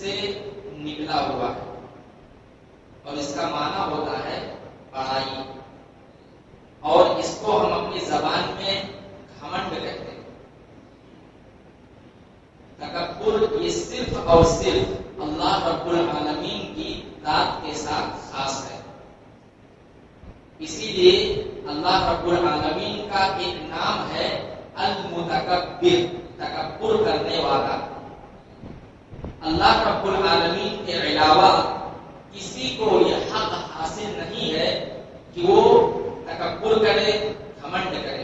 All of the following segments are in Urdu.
سے نکلا ہوا ہے اور اس کا معنی ہوتا ہے بڑائی، اور اس کو ہم اپنی زبان میں گھمنڈ کہتے ہیں۔ تکبر یہ صرف اور صرف اللہ رب العالمین کی ذات کے ساتھ خاص ہے۔ اسی لیے اللہ رب العالمین کا ایک نام ہے المتکبر، تکبر کرنے والا۔ اللہ رب العالمین کے علاوہ کسی کو یہ حق حاصل نہیں ہے کہ وہ تکبر کرے، گھمنڈ کرے۔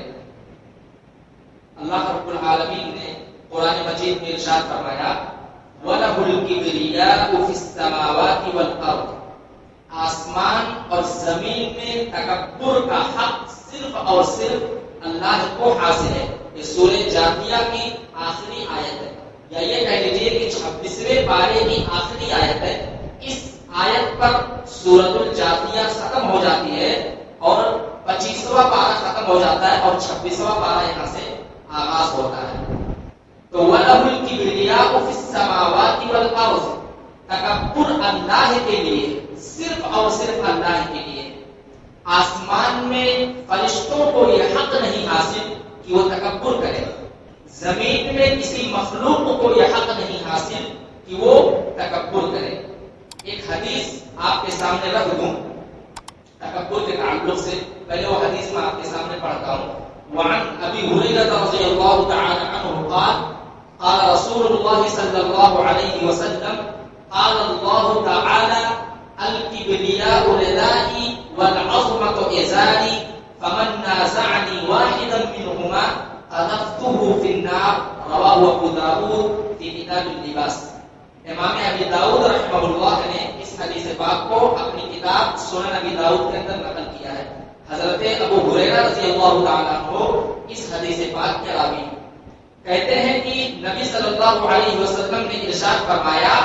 اللہ رب العالمین نے قرآن مجید میں ارشاد فرمایا وَلَهُ الْكِبْرِيَاءُ فِي السَّمَاوَاتِ وَالْأَرْضِ، آسمان اور زمین میں تکبر کا حق صرف اور صرف اللہ کو حاصل ہے۔ یہ سورہ جاثیہ کی آخری آیت ہے، یا یہ کہہ لیجیے کہ 26ویں پارے کی آخری آیت ہے۔ اس آیت پر سورۃ الجاثیہ ختم ہو جاتی ہے اور 25واں پارہ ختم ہو جاتا ہے اور 26واں پارہ یہاں سے آغاز ہوتا ہے۔ تو وَلَهُ الْكِبْرِيَاءُ فِي السَّمَاوَاتِ وَالْأَرْضِ، تکبر اللہ کے لیے، صرف اور صرف اللہ کے لیے۔ آسمان میں فرشتوں کو یہ حق نہیں حاصل کہ وہ تکبر کرے، زمین میں کسی مخلوق کو یہ حق نہیں حاصل کہ وہ تکبر کرے۔ ایک حدیث آپ کے سامنے رکھ دوں تکبر کے تعلق سے، پہلے وہ حدیث میں آپ کے سامنے پڑھتا ہوں۔ وعن ابی ہریرہ رضی اللہ تعالی عنہ قال قال رسول اللہ صلی اللہ علیہ وسلم قال اللہ تعالی الکبریاء ردائی والعظمۃ ازاری فمن نازعنی واحدا منہما قذفته فی النار، رواہ ابو داؤد فی کتاب اللباس۔ امام ابی داؤد رحمہ اللہ نے اس حدیث پاک کو اپنی کتاب سنن ابی داؤد کے اندر نقل کیا ہے۔ حضرت ابو ہریرہ رضی اللہ تعالیٰ عنہ اس حدیث پاک کے راوی کہتے ہیں کہ نبی صلی اللہ علیہ وسلم نے ارشاد فرمایا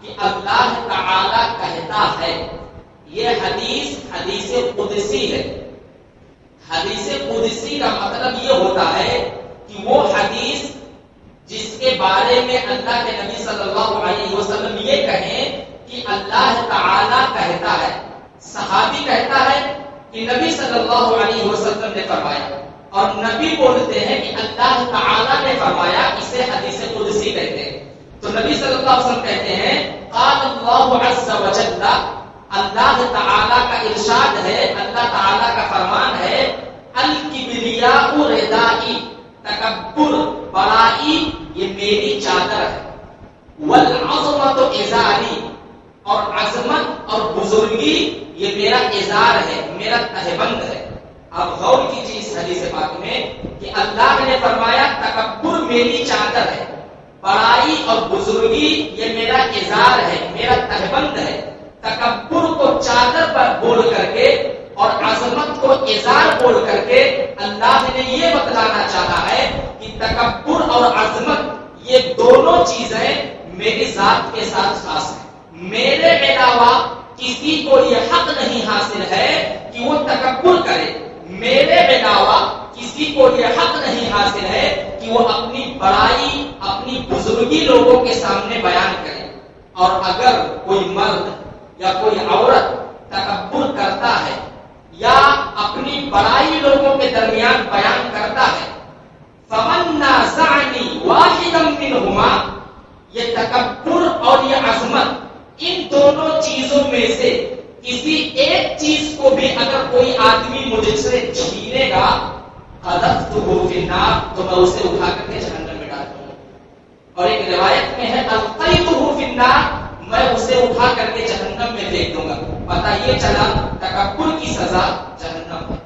کہ اللہ تعالی کہتا ہے، یہ حدیث حدیث قدسی ہے۔ حدیث قدسی کا مطلب یہ ہوتا ہے کہ وہ حدیث جس کے بارے میں اللہ کے نبی صلی اللہ علیہ وسلم یہ کہیں کہ اللہ تعالی کہتا ہے، صحابی کہتا ہے کہ نبی صلی اللہ علیہ وسلم نے فرمایا، اور نبی بولتے ہیں کہ اللہ تعالی نے فرمایا، اسے حدیث قدسی کہتے ہیں۔ تو نبی صلی اللہ علیہ وسلم کہتے ہیں قال اللہ عز وجل، اللہ تعالی کا ارشاد ہے، اللہ تعالی کا فرمان ہے الکبریاء ردائی، تکبر بڑائی یہ میری چادر ہے، والعظمۃ ازاری، اور عظمت اور بزرگی یہ میرا ازار ہے، میرا تہبند ہے۔ اب غور کیجیے اس حدیث پاک میں کہ اللہ نے فرمایا تکبر میری چادر ہے، بڑائی اور بزرگی یہ میرا ازار ہے، میرا تہبند ہے۔ تکبر کو چادر پر بول کر کے اور عظمت کو ازار بول کر کے اللہ نے یہ بتلانا چاہا ہے کہ تکبر اور عظمت یہ دونوں چیزیں میری ذات کے ساتھ خاص ہیں، میرے علاوہ کسی کو یہ حق نہیں حاصل ہے کہ وہ تکبر کرے، میرے علاوہ کسی کو یہ حق نہیں حاصل ہے کہ وہ اپنی بڑائی، اپنی بزرگی لوگوں کے سامنے بیان کرے۔ اور اگر کوئی مرد یا کوئی عورت تکبر کرتا ہے یا اپنی بڑائی لوگوں کے درمیان بیان کرتا ہے، فمن نازعنی واحدا منہما، یہ تکبر اور یہ عظمت ان دونوں چیزوں میں سے کسی ایک چیز کو بھی اگر کوئی آدمی مجھ سے چھینے گا قذفتہ فی النار، تو میں اسے اٹھا کر کے جہنم میں ڈال دوں گا۔ اور ایک روایت میں ہے القیتہ فی النار، میں اسے اٹھا کر کے جہنم میں پھینک دوں گا۔ پتہ یہ چلا تکبر کی سزا جہنم ہے،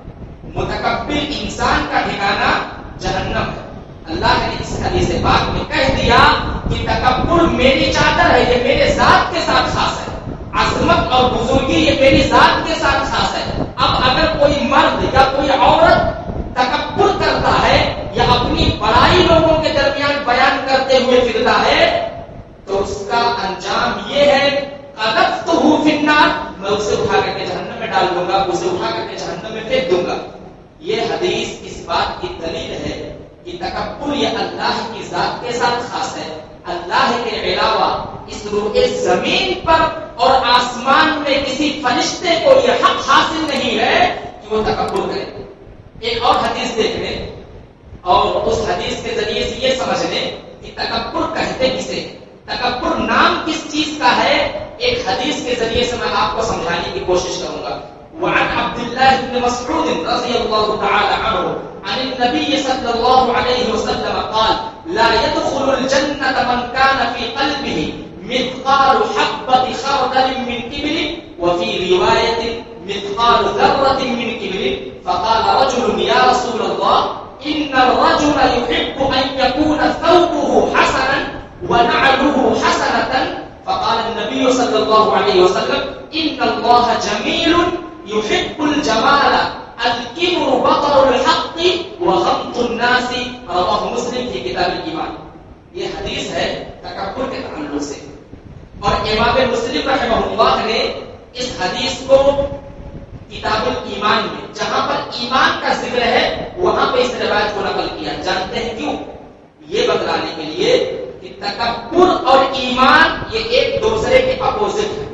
متکبر انسان کا ٹھکانہ جہنم ہے۔ اللہ نے اس حدیث پاک میں کہہ دیا کہ تکبر میری چادر ہے، یہ میرے ذات کے ساتھ خاص ہے، عظمت اور بزرگی یہ میری ذات کے ساتھ خاص ہے۔ اب اگر کوئی مرد یا کوئی عورت تکبر کرتا ہے یا اپنی بڑائی لوگوں کے درمیان بیان کرتے ہوئے پھرتا ہے تو اس کا انجام یہ ہے قذفتہ فی النار، میں اسے اٹھا کر کے جہنم میں ڈال دوں گا، اسے اٹھا کر کے جہنم میں پھینک دوں گا۔ یہ حدیث اس بات کی دلیل ہے کہ تکبر یہ اللہ کی ذات کے ساتھ خاص ہے، اللہ کے علاوہ اس روئے زمین پر اور آسمان میں کسی فرشتے کو یہ حق حاصل نہیں ہے کہ وہ تکبر کرے. ایک اور حدیث دیکھ لیں اور اس حدیث کے ذریعے سے یہ سمجھ لیں کہ تکبر کہتے کسے, تکبر نام کس چیز کا ہے. ایک حدیث کے ذریعے سے میں آپ کو سمجھانے کی کوشش کروں گا. وعن عبد الله بن مسعود رضي الله تعالى عنه عن النبي صلى الله عليه وسلم قال لا يدخل الجنة من كان في قلبه مثقال حبة خردل من كبر وفي رواية مثقال ذرة من كبر. فقال رجل يا رسول الله إن الرجل يحب أن يكون ثوبه حسنا ونعله حسنة. فقال النبي صلى الله عليه وسلم إن الله جميل يحب الجمال الكبر بطر الحق وغمط الناس. رواه مسلم في كتاب الإيمان. یہ حدیث ہے تکبر کے تعلق سے, اور امام مسلم رحمہ اللہ نے اس حدیث کو کتاب الایمان میں جہاں پر ایمان کا ذکر ہے وہاں پہ اس روایت کو نقل کیا. جانتے ہیں کیوں؟ یہ بتلانے کے لیے کہ تکبر اور ایمان یہ ایک دوسرے کے اپوزٹ ہے.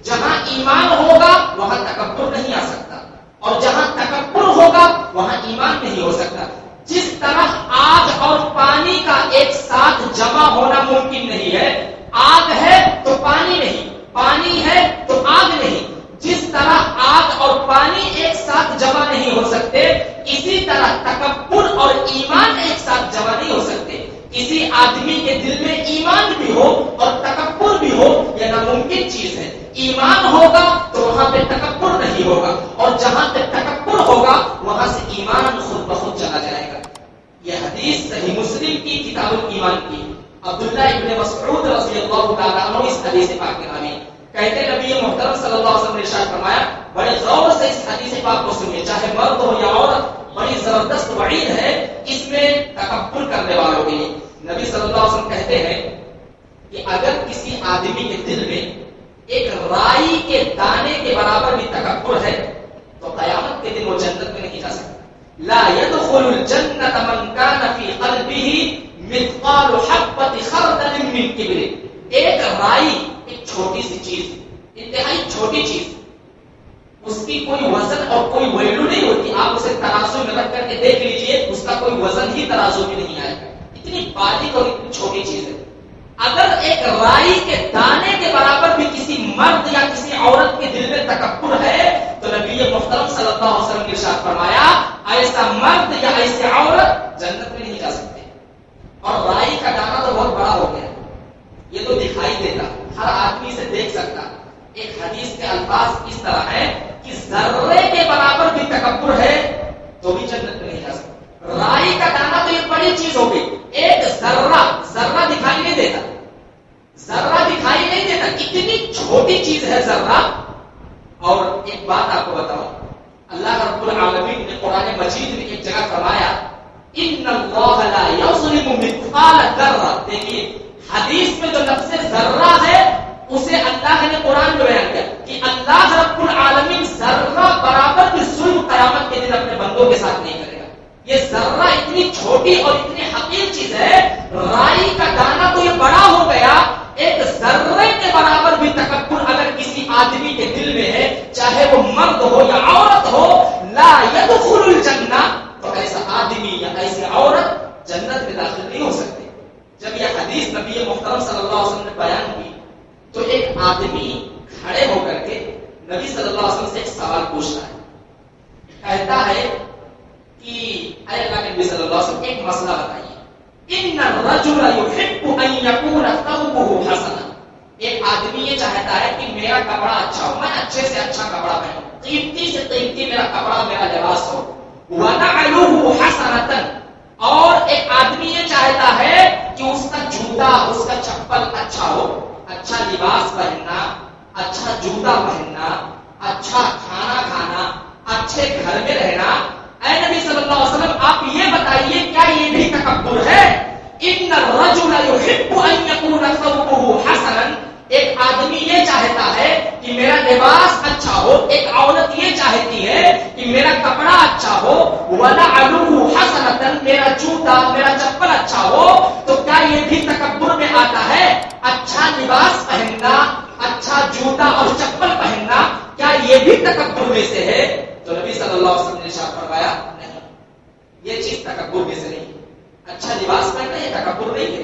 جہاں ایمان ہوگا وہاں تکبر نہیں آ سکتا, اور جہاں تکبر ہوگا وہاں ایمان نہیں ہو سکتا. جس طرح آگ اور پانی کا ایک ساتھ جمع ہونا ممکن نہیں ہے, آگ ہے تو پانی نہیں, پانی ہے تو آگ نہیں, جس طرح آگ اور پانی ایک ساتھ جمع نہیں ہو سکتے, اسی طرح تکبر اور ایمان ایک ساتھ جمع نہیں ہو سکتے. کسی آدمی کے دل میں ایمان بھی ہو اور تکبر بھی ہو, یہ ناممکن چیز ہے. ایمان ہوگا تو وہاں پہ تکبر نہیں ہوگا, اور جہاں پہ تکبر ہوگا وہاں سے ایمان خود بخود چلا جائے گا. یہ حدیث صحیح مسلم کی کتاب الایمان کی. عبداللہ ابن مسعود رضی اللہ تعالیٰ عنہ اس حدیث پاک میں آمین کہتے نبی محترم صلی اللہ علیہ وسلم نے ارشاد فرمایا, بڑے غور سے اس حدیث پاک کو سنیے, چاہے مرد ہو یا عورت, بڑی زبردست وعید ہے اس میں تکبر کرنے والوں کے لیے. نبی صلی اللہ علیہ وسلم کہتے ہیں کہ اگر کسی آدمی کے دل میں ایک رائی کے دانے کے برابر بھی تکبر ہے تو قیامت کے دن وہ جنت میں نہیں جا سکتا. لا يدخل الجنة من كان في قلبه مثقال حبة خردل من كبر. ایک رائی, ایک چھوٹی سی چیز, انتہائی چھوٹی چیز, اس کی کوئی وزن اور کوئی ویلو نہیں ہوتی. آپ اسے ترازو میں رکھ کر کے دیکھ لیجئے, اس کا کوئی وزن ہی ترازو میں نہیں آئے گا. اتنی باریک اور اتنی چھوٹی چیز ہے. اگر ایک رائی کے دانے کے برابر بھی کسی مرد یا کسی عورت کے دل میں تکبر ہے تو نبی محترم صلی اللہ علیہ وسلم نے ارشاد فرمایا ایسا مرد یا ایسی عورت جنت میں نہیں جا سکتے. اور رائی کا دانہ تو بہت بڑا ہو گیا, یہ تو دکھائی دیتا, ہر آدمی سے دیکھ سکتا. ایک حدیث کے الفاظ اس طرح ہے کہ ذرے کے برابر بھی تکبر ہے تو بھی جنت میں نہیں جا سکتا. رائی کا دانہ تو یہ بڑی چیز ہو گئی, ایک ذرہ, ذرہ دکھائی نہیں دیتا, ذرہ دکھائی نہیں دیتا, اتنی چھوٹی چیز ہے ذرہ. اور ایک بات آپ کو بتاؤں, اللہ رب العالمین نے قرآن مجید میں ایک جگہ فرمایا ان اللہ لا یظلم مثقال ذرہ. دیکھیے حدیث میں جو لفظ ذرہ ہے اسے اللہ نے قرآن میں بیان کیا کہ اللہ رب العالمین ذرہ برابر بھی ظلم قیامت کے دن اپنے بندوں کے ساتھ نہیں کرے گا. یہ ذرہ اتنی چھوٹی اور اتنی حقیر چیز ہے, رائی کا دانہ تو یہ بڑا ہو گیا, ایک ذرے کے برابر بھی تکبر اگر کسی آدمی کے دل میں ہے, چاہے وہ مرد ہو یا عورت ہو, لا يدخل الجنہ, تو ایسا آدمی یا ایسی عورت جنت میں داخل نہیں ہو سکتے. جب یہ حدیث نبی محترم صلی اللہ علیہ وسلم نے بیان کی تو ایک آدمی کھڑے ہو کر کے نبی صلی اللہ علیہ وسلم سے ایک سوال پوچھتا ہے, کہتا ہے کہ اے اللہ کے نبی صلی اللہ علیہ وسلم ایک مسئلہ بتائیے, ان الرجل يحب ان يكون ثوبه حسنا. ایک آدمی یہ چاہتا ہے کہ میرا کپڑا اچھا ہو, میں اچھے سے اچھا کپڑا پہنوں, قیمتی سے قیمتی میرا کپڑا, میرا لباس ہو. ونعله حسنة. اور ایک آدمی یہ چاہتا ہے کہ اس کا جوتا, اس کا چپل اچھا ہو, اچھا لباس پہننا, اچھا جوتا پہننا, اچھا کھانا کھانا, اچھے گھر میں رہنا. اے نبی صلی اللہ علیہ وسلم آپ یہ بتائیے کیا یہ بھی تکبر ہے؟ ان الرجل يحب ان يكون ثوبه حسنا. ایک آدمی یہ چاہتا ہے کہ میرا لباس اچھا ہو، ایک عورت یہ چاہتی ہے کہ میرا کپڑا اچھا ہو، وَلَعَلُهُ حَسَنَةً، میرا جوتا میرا چپل اچھا ہو. تو کیا یہ بھی تکبر میں آتا ہے؟ اچھا لباس پہننا، اچھا جوتا اور چپل پہننا، کیا یہ بھی تکبر میں سے ہے؟ تو نبی صلی اللہ علیہ وسلم نے ارشاد فرمایا نہیں، یہ چیز تکبر میں سے نہیں. اچھا لباس پہننا یہ تکبر نہیں ہے.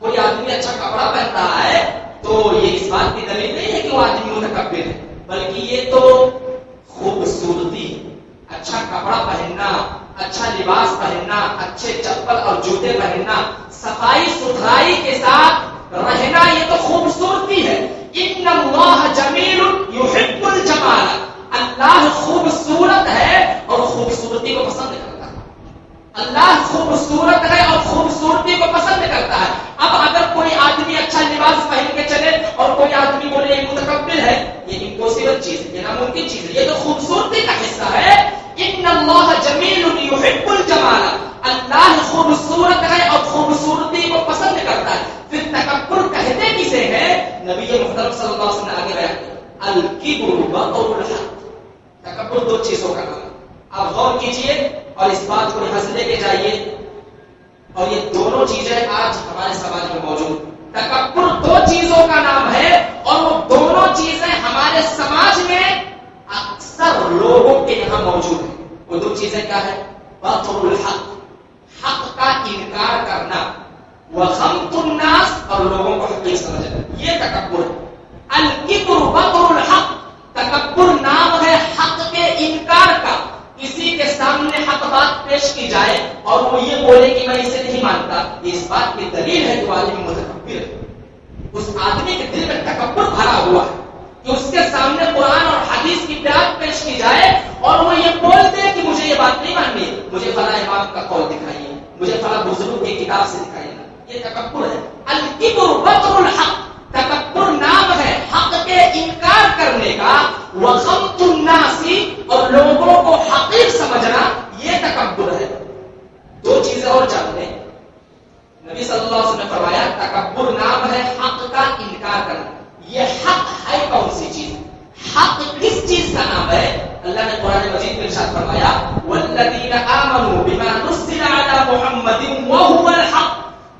کوئی آدمی اچھا کپڑا پہن رہا ہے تو یہ اس بات کی دلیل نہیں ہے کہ وہ آدمی متکبر ہے، بلکہ یہ تو خوبصورتی ہے. اچھا کپڑا پہننا، اچھا لباس پہننا، اچھے چپل اور جوتے پہننا، صفائی ستھرائی کے ساتھ رہنا، یہ تو خوبصورتی ہے. ان اللہ جمیل یحب الجمال، اللہ خوبصورت ہے اور خوبصورتی کو پسند کرتا ہے. اللہ خوبصورت ہے اور خوبصورتی کو پسند کرتا ہے. اب اگر کوئی آدمی اچھا لباس پہن کے چلے اور کوئی آدمی بولے یہ متکبر ہے، یہ امپوسیبل چیز ہے، یہ ناممکن چیز ہے. یہ تو خوبصورتی کا حصہ ہے. ان اللہ جمیل یحب الجمال، اللہ خوبصورت ہے اور خوبصورتی کو پسند کرتا ہے. پھر تکبر کہتے کسے ہیں؟ نبی محترم صلی اللہ علیہ وسلم نے آگے بیان کیا، الکبر بطر الحق. تکبر دو چیزوں کا نام ہے. آپ غور کیجئے اور اس بات کو یہاں سے لے کے جائیے. اور یہ دونوں چیزیں آج ہمارے سماج میں موجود. تکبر دو چیزوں کا نام ہے اور وہ دونوں چیزیں ہمارے سماج میں اکثر لوگوں کے یہاں موجود ہیں. وہ دو چیزیں کیا ہے؟ بطر الحق، حق کا انکار کرنا، وغمط الناس، اور لوگوں کو حقیق سمجھنا، یہ تکبر ہے. الکبر بطر الحق، تکبر نام ہے حق کے انکار کا. کسی کے سامنے حق بات پیش کی جائے اور وہ یہ بولے کہ میں اسے نہیں مانتا، یہ اس بات کی دلیل ہے کہ وہ آدمی متکبر ہے. اس آدمی کے دل میں تکبر بھرا ہوا ہے کہ اس کے سامنے قرآن اور حدیث کی بات پیش کی جائے اور وہ یہ بولتے ہیں کہ مجھے یہ بات نہیں ماننی، مجھے فلاں امام کا قول دکھائیے، مجھے فلاں بزرگ کی کتاب سے دکھائیے. یہ تکبر ہے. الکبر بطر الحق، تکبر نام ہے حق کے انکار کرنے کا، وغمط الناس، اور لوگوں کو حقیر سمجھنا، یہ تکبر ہے. دو چیزیں اور جان لیں. نبی صلی اللہ علیہ وسلم نے فرمایا تکبر نام ہے حق کا انکار کرنا. یہ حق ہے کون سی چیز؟ حق کس چیز کا نام ہے؟ اللہ نے قرآن مجید میں ارشاد فرمایا والذین آمنوا بما نزل علی محمد وهو الحق،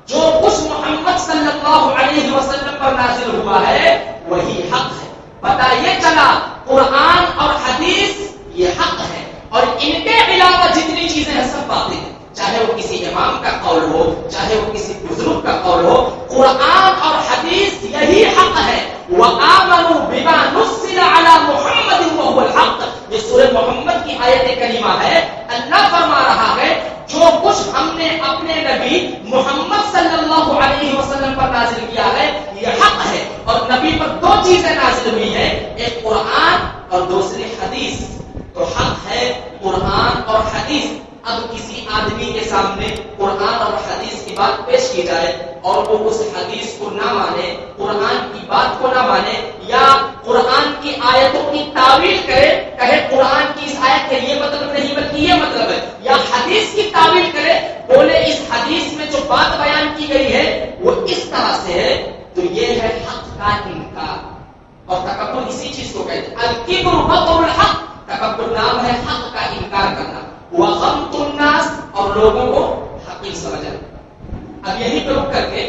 جو کچھ محمد صلی اللہ علیہ وسلم پر نازل ہوا ہے وہی حق ہے. پتہ یہ چلا قرآن اور حدیث یہ حق ہے اور ان کے علاوہ جتنی چیزیں ہیں سب باطل ہیں. چاہے وہ کسی امام کا قول ہو، چاہے وہ کسی بزرگ کا قول ہو، قرآن اور حدیث یہی حق ہے. وآمنوا بما نزل علی محمد وهو الحق، یہ سورہ محمد کی آیت کریمہ ہے. اللہ فرما رہا ہے جو کچھ ہم نے اپنے نبی محمد صلی اللہ علیہ وسلم پر نازل کیا ہے یہ حق ہے. اور نبی پر دو چیزیں نازل ہوئی ہیں، ایک قرآن اور دوسری حدیث. تو حق ہے قرآن اور حدیث. اب کسی آدمی کے سامنے قرآن اور حدیث کی بات پیش کی جائے اور وہ اس حدیث کو نہ مانے، قرآن کی بات کو نہ مانے، یا قرآن کی آیتوں کی تعویل کرے، کہے قرآن کی اس آیت کا یہ مطلب نہیں بلکہ یہ مطلب ہے، یا حدیث کی تعویل کرے، بولے اس حدیث میں جو بات بیان کی گئی ہے وہ اس طرح سے ہے، تو یہ ہے حق کا انکار. اور تکبر اسی چیز کو کہتے ہیں. الکبر بطر الحق، تکبر نام ہے حق کا انکار کرنا. وغمط الناس، اور لوگوں کو حقیر سمجھنا. اب یہیں پہ رک کر کے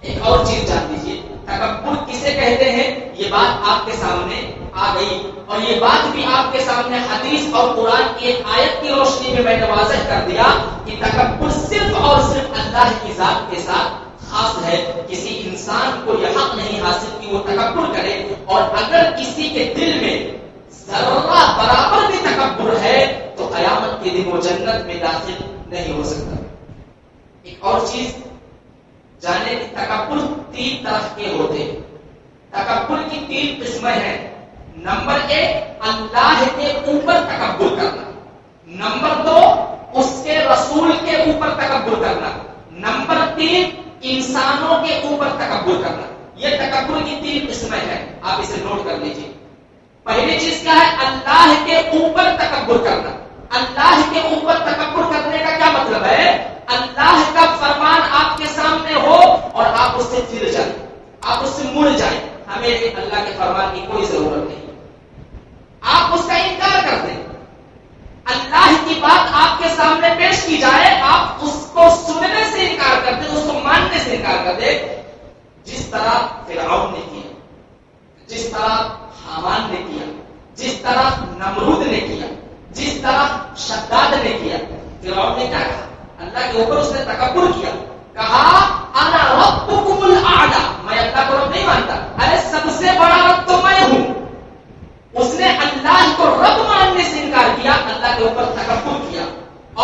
ایک اور چیز جان لیجیے، تکبر کسے کہتے ہیں یہ بات آپ کے سامنے آ گئی، اور یہ بات بھی آپ کے سامنے حدیث اور قرآن کی ایک آیت کی روشنی میں نے واضح کر دیا کہ تکبر صرف اور صرف اللہ کی ذات کے ساتھ خاص ہے. کسی انسان کو یہ حق نہیں حاصل کہ وہ تکبر کرے، اور اگر کسی کے دل میں ذرہ برابر بھی تکبر ہے تو قیامت کے دن وہ جنت میں داخل نہیں ہو سکتا. ایک اور چیز جانے کہ تکبر 3 طرح کے ہوتے ہیں. تکبر کی 3 قسمیں ہیں. نمبر 1 اللہ کے اوپر تکبر کرنا. نمبر 2 اس کے رسول کے اوپر تکبر کرنا. نمبر 3 انسانوں کے اوپر تکبر کرنا. یہ تکبر کی 3 قسمیں ہیں، آپ اسے نوٹ کر لیجیے. پہلی چیز کیا ہے؟ اللہ کے اوپر تکبر کرنا. اللہ کے اوپر تکبر کرنے کا کیا مطلب ہے؟ اللہ کا فرمان آپ کے سامنے ہو اور آپ اس سے پھر جائیں، آپ اس سے مڑ جائیں، ہمیں اللہ کے فرمان کی کوئی ضرورت نہیں. آپ اس کا انکار کر دیں. اللہ کی بات آپ کے سامنے پیش کی جائے, آپ اس کو سننے سے انکار کر دیں, اس کو ماننے سے انکار کر دیں. جس طرح فرعون نے کیا, جس طرح حامان نے کیا, جس طرح نمرود نے کیا, جس طرح شداد نے کیا. فرعون نے کیا کہا؟ اللہ کے اوپر اس نے تکبر کیا, کہا انا ربکم الاعلی, میں اللہ کو رب نہیں مانتا, ارے سب سے بڑا رب تو میں ہوں. اس نے اللہ کو رب ماننے سے انکار کیا, اللہ کے اوپر تکبر کیا.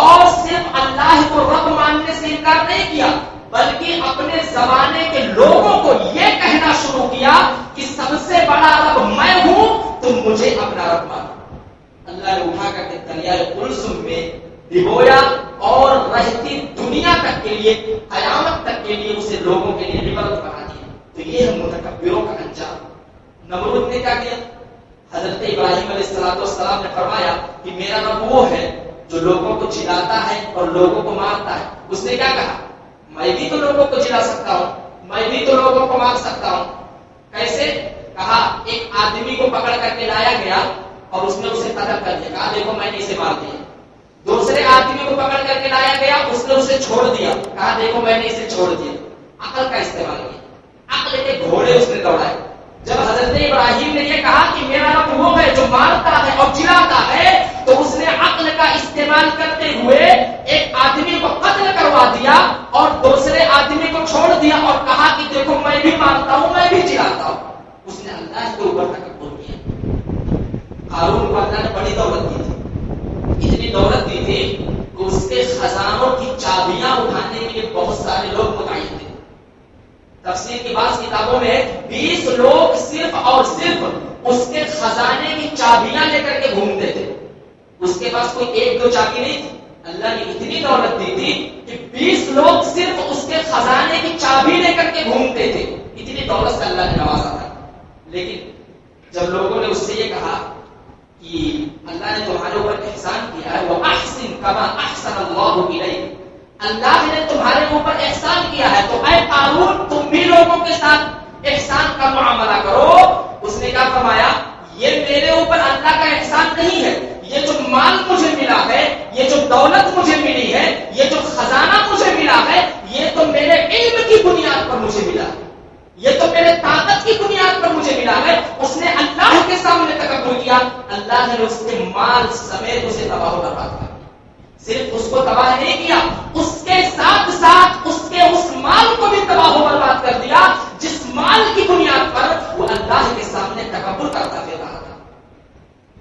اور صرف اللہ کو رب ماننے سے انکار نہیں کیا, بلکہ اپنے زمانے کے لوگوں کو یہ کہنا شروع کیا کہ سب سے بڑا رب میں ہوں, تم مجھے اپنا رب مانو. اللہ نے اٹھا کر کے دریائے کلثوم میں ڈبویا اور رہتی دنیا تک کے لیے, قیامت تک کے لیے اسے لوگوں کے لیے عبرت بنا دیا. تو یہ ہے متکبروں کا انجام. نمرود نے کیا کیا؟ حضرت ابراہیم علیہ السلام نے فرمایا کہ میرا رب وہ ہے جو لوگوں کو جلاتا ہے اور لوگوں کو مارتا ہے. اس نے کیا کہا؟ میں بھی تو لوگوں کو جلا سکتا ہوں, میں بھی تو لوگوں کو مار سکتا ہوں. کیسے؟ کہا ایک آدمی کو پکڑ کر کے لایا گیا اور اس نے اسے قتل کر دیا. کہا دیکھو میں نے اسے مار دیا. دوسرے آدمی کو پکڑ کر کے لایا گیا, اس نے اسے چھوڑ دیا. کہا دیکھو میں نے اسے چھوڑ دیا. عقل کا استعمال کیا, عقل کے گھوڑے اس نے دوڑائے. جب حضرت ابراہیم نے یہ کہا کہ میرا رب وہ ہے جو مارتا ہے اور جلاتا ہے, تو اس نے عقل کا استعمال کرتے ہوئے ایک آدمی کو قتل کروا دیا اور دوسرے آدمی کو چھوڑ دیا اور کہا کہ دیکھو میں بھی مارتا ہوں, میں بھی جلاتا ہوں. اس نے اللہ کے اوپر تکبر کیا. قارون کو اللہ نے بڑی دولت دی تھی, اتنی دولت دی تھی کہ اس کے خزانوں کی چابیاں اٹھانے کے لیے بہت سارے لوگ متعین تھے. تفسیر کی بعض کتابوں میں 20 لوگ صرف اور صرف اس کے خزانے کی چابیاں لے کر کے گھومتے تھے. اس کے پاس کوئی ایک دو چابی نہیں تھی. اللہ نے اتنی دولت دی تھی کہ 20 لوگ صرف اس کے خزانے کی چابی لے کر کے گھومتے تھے. اتنی دولت سے اللہ نے نوازا تھا. لیکن جب لوگوں نے اس سے یہ کہا کہ اللہ نے تمہارے اوپر احسان کیا ہے, وہ احسن کما احسن اللہ الیک, اللہ نے تمہارے اوپر احسان کیا ہے, تو اے قارون تم بھی لوگوں کے ساتھ احسان کا معاملہ کرو. اس نے کیا فرمایا؟ یہ میرے اوپر اللہ کا احسان نہیں ہے, یہ جو مال مجھے ملا ہے, یہ جو دولت مجھے ملی ہے, یہ جو خزانہ مجھے ملا ہے, یہ تو میرے علم کی بنیاد پر مجھے ملا ہے, یہ تو میرے طاقت کی بنیاد پر مجھے ملا ہے. اس نے اللہ کے سامنے تکبر کیا, اللہ نے اس کے مال سمیت اسے تباہ و برباد کر دیا. صرف اس کو تباہ نہیں کیا, اس کے ساتھ ساتھ اس کے اس مال کو بھی تباہ و برباد کر دیا جس مال کی بنیاد پر وہ اللہ کے سامنے تکبر کرتا پھر رہا تھا.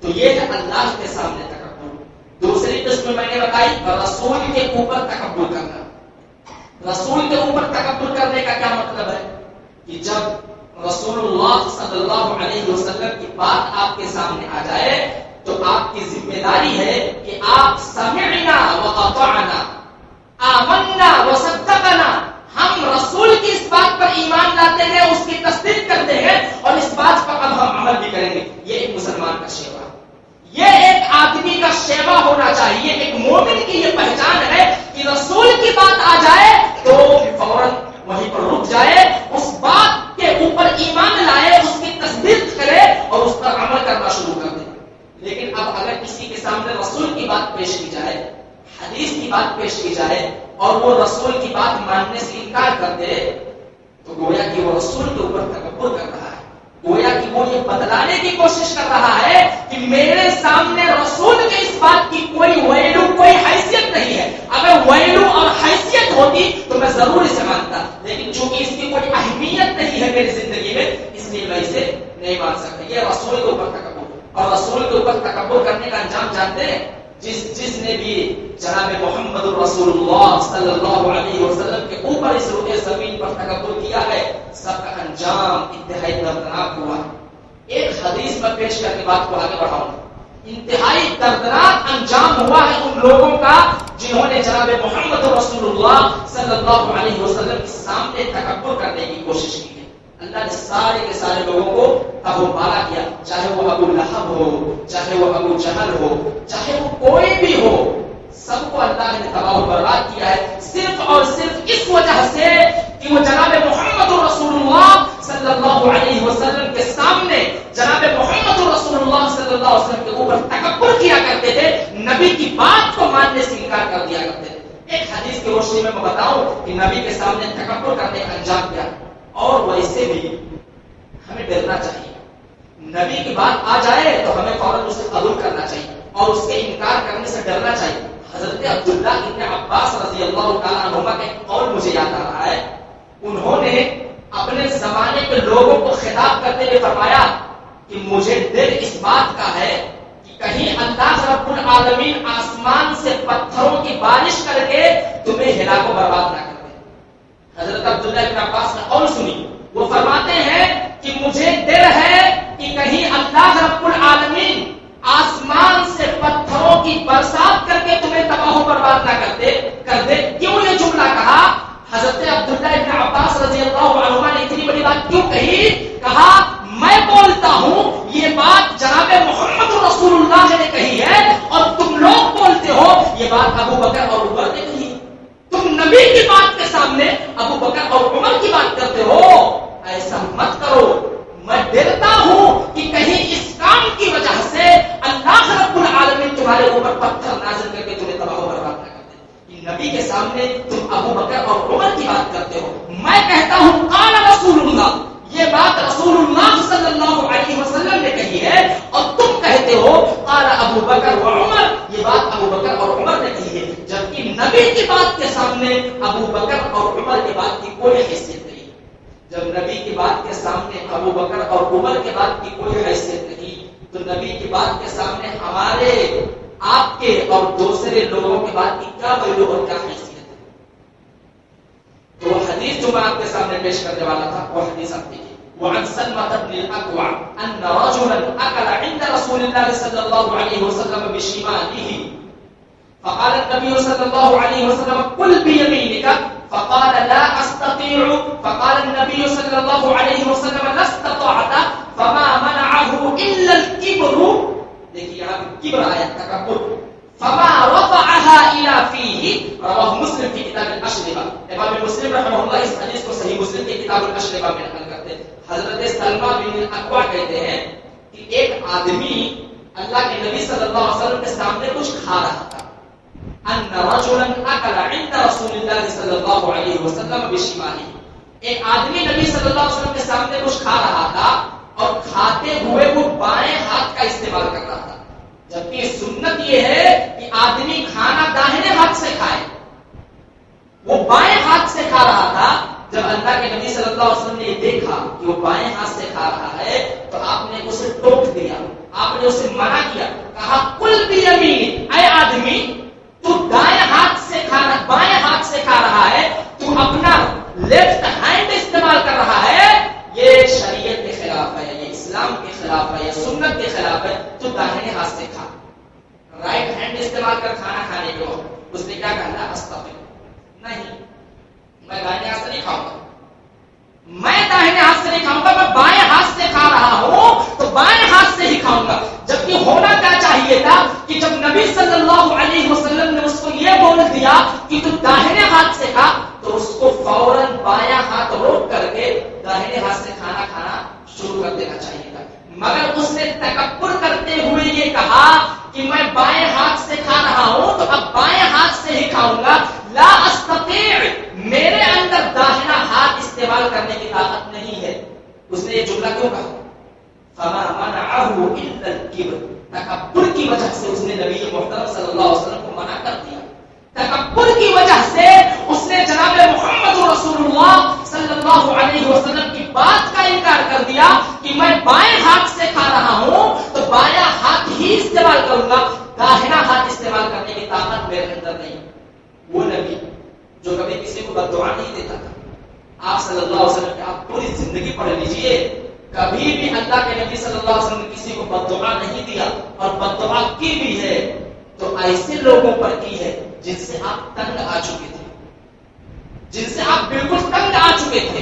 تو یہ ہے اللہ کے سامنے تکبر. دوسری قسم میں نے بتائی رسول کے اوپر تکبر کرنا. رسول کے اوپر تکبر کرنے کا کیا مطلب ہے کہ جب رسول اللہ صلی اللہ علیہ وسلم کی بات آپ کے سامنے آ جائے تو آپ کی ذمہ داری ہے کہ آپ سمعنا واطعنا, آمنا وصدقنا, ہم رسول کی اس بات پر ایمان لاتے ہیں, اس کی تصدیق کرتے ہیں اور اس بات پر اب ہم عمل بھی کریں گے. یہ ایک مسلمان کا شیوا, یہ ایک آدمی کا شیوا ہونا چاہیے. ایک مومن کی یہ پہچان ہے کہ رسول کی بات آ جائے تو فوراً وہیں پر رک جائے, اس بات کے اوپر ایمان لائے, اس کی تصدیق کرے اور اس پر عمل کرنا شروع کر دے. لیکن اب اگر کسی کے سامنے رسول کی بات پیش کی جائے, حدیث کی بات پیش کی جائے اور وہ رسول کی بات ماننے سے انکار کر دے تو گویا کہ وہ رسول کے اوپر تکبر کر رہا ہے, گویا کہ وہ یہ بتلانے کی کوشش کر رہا ہے کہ میرے سامنے رسول کے اس بات کی کوئی ویلو, کوئی حیثیت نہیں ہے. اگر ویلو اور حیثیت ہوتی تو میں ضرور اسے مانتا, لیکن چونکہ اس کی کوئی اہمیت نہیں ہے میری زندگی میں, اس لیے میں اسے نہیں مان سکتا. یہ رسول کے اوپر تکبر. اور رسول کے اوپر تکبر کرنے کا انجام جانتے ہیں؟ جس نے بھی جناب محمد رسول اللہ صلی اللہ علیہ وسلم کے اوپر اس روئے زمین پر تکبر کیا ہے, سب کا انجام انتہائی دردناک ہوا. ایک حدیث میں پیش کر کے بات کو آگے بڑھاؤں. انتہائی دردناک انجام ہوا ہے ان لوگوں کا جنہوں نے جناب محمد رسول اللہ صلی اللہ علیہ وسلم کے سامنے تکبر کرنے کی کوشش کی ہے. اللہ نے سارے کے سارے لوگوں کو تباہ بالا کیا, چاہے وہ ابو لہب ہو, چاہے وہ ابو جہل ہو, چاہے وہ کوئی بھی ہو, سب کو اللہ نے تباہ و برباد کیا ہے, صرف اور صرف اس وجہ سے کہ وہ جناب محمد رسول اللہ صلی صلی اللہ علیہ وسلم کے سامنے جناب محمد رسول اللہ صلی اللہ علیہ وسلم کے اوپر تکبر کیا کرتے تھے، نبی کی بات کو ماننے سے انکار کر دیا کرتے تھے. ایک حدیث کی روشنی میں بتاؤں کہ نبی کے سامنے تکبر کرنے کا انجام کیا. اور ویسے بھی ہمیں ڈرنا چاہیے، نبی کی بات آ جائے تو ہمیں فوراً اسے قبول کرنا چاہیے اور اس کے انکار کرنے سے ڈرنا چاہیے. حضرت عبداللہ ابن عباس رضی اللہ تعالیٰ عنہما کا ایک قول مجھے یاد آ رہا ہے. انہوں نے اپنے زمانے کے لوگوں کو خطاب کرتے ہوئے فرمایا کہ مجھے ڈر اس بات کا ہے کہ کہیں اللہ رب العالمین آسمان سے پتھروں کی بارش کر کے تمہیں ہلاک و برباد نہ کر دے. حضرت عبداللہ ابن عباس نے قول سنی، وہ فرماتے ہیں کہ مجھے ڈر ہے کہ کہیں اللہ رب العالمین آسمان سے پتھروں کی برسات کر کے تمہیں تباہ و برباد نہ کر دے. کیوں یہ جملہ کہا؟ حضرت عبداللہ ابن عباس رضی اللہ عنہما نے اتنی بڑی بات کیوں کہی؟ کہا میں بولتا ہوں یہ بات جناب محمد رسول اللہ نے کہی ہے اور تم لوگ بولتے ہو یہ بات ابو بکر اور عمر نے کہی. تم نبی کی بات کے سامنے ابو بکر اور عمر کی بات کرتے ہو. ایسا مت کرو. میں ڈرتا ہوں کہ کہیں اس کام کی وجہ سے اللہ رب العالمین تمہارے اوپر پتھر نازل کر کے تمہیں تباہ و برباد نہ کر دے. نبی کے سامنے تم ابو بکر اور عمر کی بات کرتے ہو. میں کہتا ہوں قال رسول اللہ، یہ بات رسول اللہ صلی اللہ علیہ وسلم نے کہی ہے اور تم کہتے ہو قال ابو بکر و عمر، یہ بات ابو بکر اور عمر نے کہی ہے، جبکہ نبی کی بات کے سامنے ابو بکر اور عمر کی بات کی کوئی حیثیت نہیں. جب نبی کی بات کے سامنے ابو بکر اور عمر کی بات کی کوئی حیثیت نہیں تو نبی کی بات کے سامنے ہمارے، آپ کے اور دوسرے لوگوں کی بات کی کیا ویلو اور کیا حیثیت ہے؟ تو حدیث جو میں آپ کے سامنے پیش کرنے والا تھا وہ حدیث آپ دیکھیے. وعن سلمة بن الأكوع أن رجلا أكل عند رسول الله صلى الله عليه وسلم بشماله فقال النبي صلى الله عليه وسلم كل بيمينك فقال لا أستطيع فقال النبي صلى الله عليه وسلم لا استطعت فما منعه إلا الكبر. دیکھیے یہاں کبر آیا، تکبر. فما رفعها إلى فيه رواه مسلم في كتاب الأشربة. امام مسلم رحمہ اللہ اس حدیث کو صحیح مسلم کے کتاب الأشربة میں نقل کرتے ہیں. حضرت سلمہ بن الاکوع کہتے ہیں کہ ایک آدمی اللہ کے نبی صلی اللہ علیہ وسلم کے سامنے کچھ کھا رہا تھا. ان رجلا اکل عند رسول اللہ صلی اللہ علیہ وسلم بشماله، ایک آدمی نبی صلی اللہ علیہ وسلم کے سامنے کچھ کھا رہا تھا اور کھاتے ہوئے وہ بائیں ہاتھ کا استعمال کر رہا تھا، جبکہ سنت یہ ہے کہ آدمی کھانا داہنے ہاتھ سے کھائے. وہ بائیں ہاتھ سے کھا رہا تھا. جب اللہ کے نبی صلی اللہ علیہ وسلم نے یہ دیکھا کہ وہ بائیں ہاتھ سے کھا رہا ہے تو آپ نے اسے ٹوک دیا، آپ نے اسے منع کیا، کہا کل بیمین، اے آدمی تو دائیں ہاتھ سے کھانا، بائیں ہاتھ سے کھا رہا ہے، تو اپنا لیفٹ ہینڈ استعمال کر رہا ہے، یہ شریعت کے خلاف ہے، یہ اسلام کے خلاف ہے، یہ سنت کے خلاف ہے. تو داہنے ہاتھ سے کھا. رائٹ ہینڈ استعمال کر کھانا کھانے کے وقت اس نے کیا کہا؟ استغفر، نہیں میں داہنے ہاتھ سے نہیں کھاؤں گا، میں داہنے ہاتھ سے نہیں کھاؤں گا، میں بائیں ہاتھ سے کھا رہا ہوں تو بائیں ہاتھ سے ہی کھاؤں گا. جبکہ ہونا کیا چاہیے تھا کہ جب نبی صلی اللہ علیہ وسلم نے اس کو یہ بول دیا کہ تو داہنے ہاتھ سے کھا تو اس کو فوراً بایاں ہاتھ روک کر کے داہنے ہاتھ سے کھانا کھانا شروع کر دینا چاہیے تھا. مگر اس نے تکبر کرتے ہوئے یہ کہا کہ میں بائیں ہاتھ سے کھا رہا ہوں تو اب بائیں ہاتھ سے ہی کھاؤں گا. لا استطيع، میرے اندر داہنا ہاتھ استعمال کرنے کی طاقت نہیں ہے. اس نے یہ جملہ کیوں کہا؟ فما منعه الا الكبر، تکبر کی وجہ سے اس نے نبی محترم صلی اللہ علیہ وسلم کو منع کر دیا. تکبر کی وجہ سے اس نے جناب محمد رسول اللہ صلی اللہ علیہ وسلم کی بات کا انکار کر دیا کہ میں بائیں ہاتھ سے کھا رہا ہوں تو بایاں ہاتھ ہی استعمال کروں گا، داہنا ہاتھ استعمال کرنے کی طاقت میرے اندر نہیں. وہ نبی جو کبھی کسی کو بد دعا نہیں دیتا تھا، آپ صلی اللہ علیہ وسلم کی آپ پوری زندگی پڑھ لیجئے، کبھی بھی اللہ کے نبی صلی اللہ علیہ وسلم نے کسی کو بد دعا نہیں دیا، اور بد دعا کی بھی ہے تو ایسے لوگوں پر کی ہے جن سے آپ تنگ آ چکے تھے، جن سے آپ بالکل تنگ آ چکے تھے،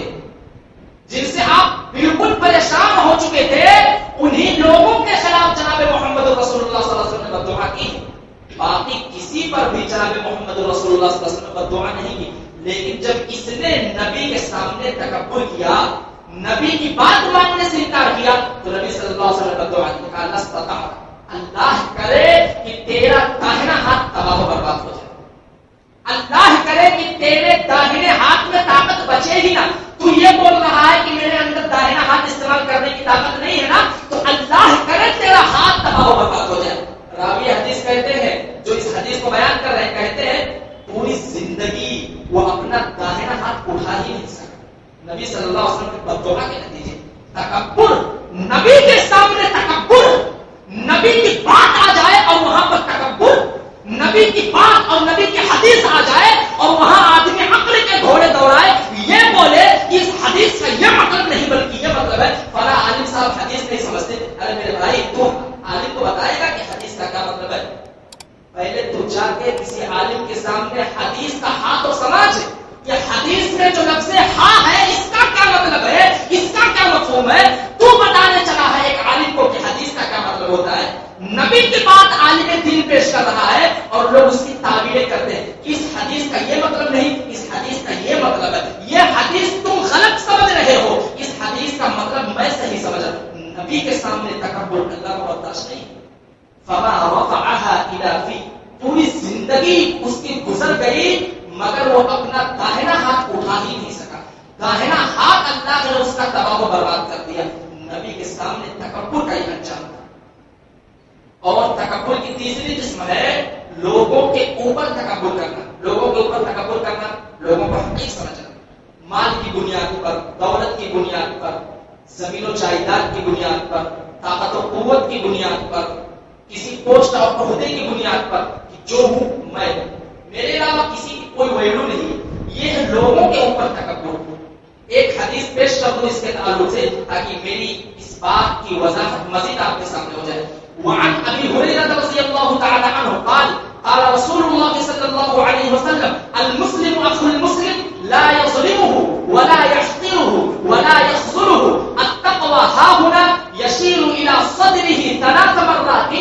جن سے آپ بالکل پریشان ہو چکے تھے، انہی لوگوں کے خلاف جناب محمد رسول اللہ صلی اللہ علیہ وسلم نے بد دعا کی. باقی کسی پر بھی جناب محمد رسول اللہ صلی اللہ علیہ وسلم نے بد دعا نہیں کی. لیکن جب اس نے نبی کے سامنے تکبر کیا، نبی کی بات ماننے سے انکار کیا تو نبی صلی اللہ علیہ وسلم نے دعا کی، کہا لستطاع، اللہ کرے کہ تیرا داہنا ہاتھ تباہ و برباد ہو جائے، اللہ کرے کہ تیرے داہنے ہاتھ میں طاقت بچے ہی نہ. تو یہ بول رہا ہے کہ میرے اندر داہنا ہاتھ استعمال کرنے کی طاقت نہیں ہے نا، تو اللہ کرے تیرا ہاتھ تباہ و برباد ہو جائے. راوی حدیث کہتے ہیں، جو اس حدیث کو بیان کر رہے ہیں، کہتے ہیں پوری زندگی وہ اپنا داہنا ہاتھ اٹھا ہی نہیں سکا. نبی صلی اللہ علیہ وسلم کی بددعا کے نتیجے تکبر، نبی کے سامنے تکبر، نبی کی بات آ جائے اور وہاں پر تکبر، نبی کی بات اور نبی کی حدیث آ جائے اور وہاں آدمی عقل کے گھوڑے دوڑائے، یہ بولے کہ اس حدیث کا یہ مطلب نہیں بلکہ یہ مطلب ہے. فلاں عالم صاحب حدیث نہیں سمجھتے. ارے میرے بھائی، تو عالم کو بتائے گا کہ حدیث کا کیا مطلب ہے؟ پہلے تو جا کے کسی عالم کے سامنے حدیث کا ہاں تو سمجھ کہ حدیث میں جو لفظ ہاں ہے اس کا کیا مطلب ہے، اس کا کیا مفہوم ہے. تو بتانے چلا ہے ایک عالم کو کہ حدیث کا کیا مطلب ہوتا ہے. نبی کی بات عالم دین پیش کر رہا ہے اور لوگ اس کی تعبیریں کرتے ہیں کہ اس حدیث کا یہ مطلب نہیں، اس حدیث کا یہ مطلب ہے. یہ حدیث تم غلط سمجھ رہے ہو، اس حدیث کا مطلب میں صحیح سمجھ رہا ہوں. نبی کے سامنے تکبر اللہ کو برداشت نہیں. فما رفعها الى فی، پوری زندگی اس کی گزر گئی مگر وہ اپنا داہنا ہاتھ اٹھا ہی نہیں سکا. داہنا ہاتھ اللہ نے اس کا تباہ و برباد کر دیا. نبی کے سامنے تکبر کا یہ انجام تھا. اور تکبر کی تیسری قسم ہے لوگوں کے اوپر تکبر کرنا. لوگوں کے اوپر تکبر کرنا، لوگوں کو حقیق سمجھنا، مال کی بنیاد پر، دولت کی بنیاد پر، زمین و جائیداد کی بنیاد پر، طاقت و قوت کی بنیاد پر، کسی پوسٹ اور عہدے کی بنیاد پر کہ جو ہوں میں ہوں، میرے علاوہ کسی کی کوئی ویلو نہیں. یہ لوگوں کے اوپر تکبر. ایک حدیث پیش کر دوں اس کے تعلق سے تاکہ میری اس بات کی وضاحت مزید آپ کے سامنے ہو جائے. وعن ابي هريره رضي الله تعالى عنه قال قال رسول الله صلى الله عليه وسلم المسلم اخو المسلم لا يظلمه ولا يحقره ولا يخذله التقوى ها هنا يشير الى صدره 3 مرات.